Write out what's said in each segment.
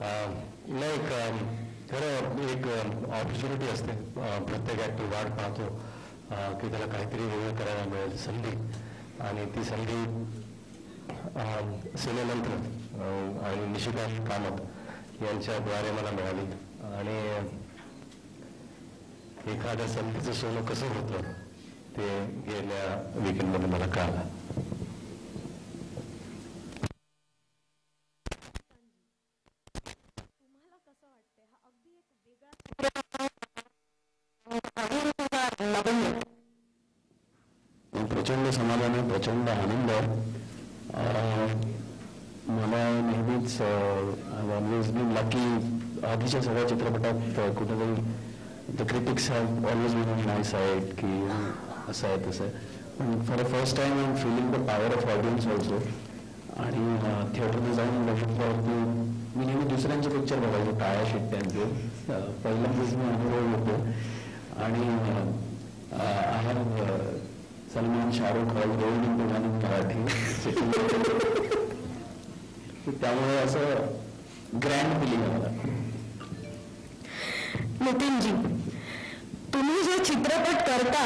नाही खरं एक ऑपॉर्च्युनिटी असते. प्रत्येक ॲक्टर वाट पाहतो की त्याला काहीतरी वेगळं करायला मिळेल संधी, आणि ती संधी सिनेमंत्र आणि निशिकांत कामत यांच्याद्वारे मला मिळाली. आणि एखाद्या संधीचं सोनं कसं होतं ते गेल्या वीकेंडमध्ये मला कळालं. प्रचंड समाधान आहे, प्रचंड आनंद आहे. मला नेहमीच ऑलवेज बीन लकी. आधीच्या सगळ्या चित्रपटात कुठेतरी the critics have always been on my side की असं आहे तसं आहे. पण for the first time I am feeling the power of audience also. आणि थिएटरने जाऊन बघितल्यावरती मी नेहमी दुसऱ्यांचे पिक्चर बघायचो टाळ्या शिट्ट्यांचे. पहिल्यांदाच मी अनुभव होतो. आणि I have Salman, Shahrukh role in Marathi. त्यामुळे असं ग्रँड फिलिंग आहे मला. नितीनजी, तुम्ही जे चित्रपट करता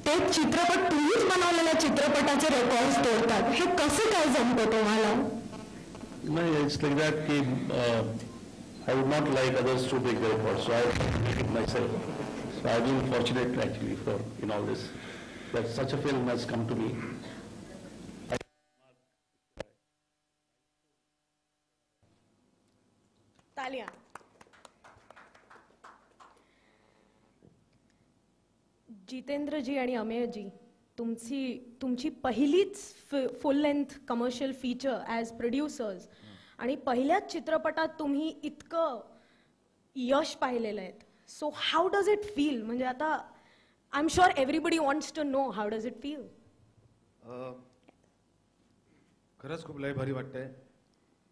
ते चित्रपट तुम्हीच बनवलेल्या चित्रपटाचे रेकॉर्ड तोडतात. हे कसं काय जमतं तुम्हाला? नाही, इट्स लाईक दॅट की I would not like others to break the record, so I make it myself. So I been fortunate actually for in all this that such a film has come to me. तालिया. जितेंद्रजी आणि अमेयजी, तुमची पहिलीच full length commercial feature as producers, आणि पहिल्याच चित्रपटात तुम्ही इतकं यश पाहिलेलं आहे. So how does it feel? म्हणजे आता I'm sure everybody wants to know, how does it feel? खरंच खूप लय भारी वाटतंय.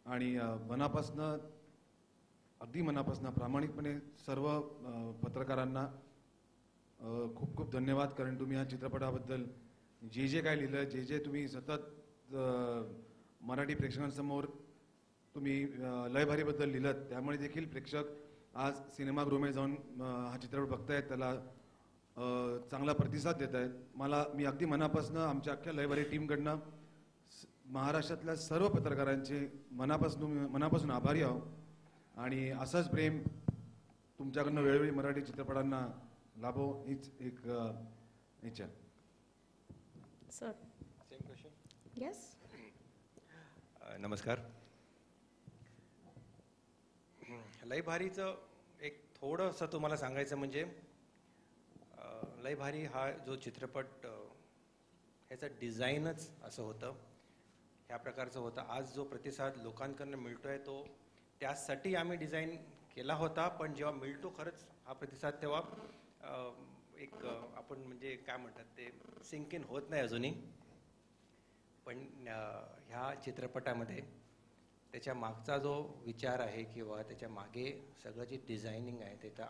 आणि मनापासनं, अगदी मनापासनं प्रामाणिकपणे सर्व पत्रकारांना खूप खूप धन्यवाद. कारण तुम्ही ह्या चित्रपटाबद्दल जे काय लिहिलं, जे तुम्ही सतत मराठी प्रेक्षकांसमोर तुम्ही लय भारीबद्दल लिहिलं, त्यामुळे देखील प्रेक्षक आज सिनेमागृहामध्ये जाऊन हा चित्रपट बघतायत, त्याला चांगला प्रतिसाद देत आहेत. मी अगदी मनापासून आमच्या अख्ख्या लयभारी टीमकडनं महाराष्ट्रातल्या सर्व पत्रकारांचे मनापासून आभारी आहो. आणि असंच प्रेम तुमच्याकडनं वेळोवेळी मराठी चित्रपटांना लाभो हीच एक इच्छा. Sir, same question. येस. नमस्कार. लय भारीचं एक थोडंसं तुम्हाला सांगायचं म्हणजे लय भारी हा जो चित्रपट ह्याचं डिझाईनच असं होतं, ह्या प्रकारचं होतं. आज जो प्रतिसाद लोकांकडनं मिळतोय तो त्यासाठी आम्ही डिझाईन केला होता. पण जेव्हा मिळतो खरंच हा प्रतिसाद, तेव्हा एक आपण म्हणजे काय म्हणतात ते सिंक इन होत नाही अजूनही. पण ह्या चित्रपटामध्ये त्याच्या मागचा जो विचार आहे किंवा त्याच्या मागे सगळं जी डिझायनिंग आहे ते तर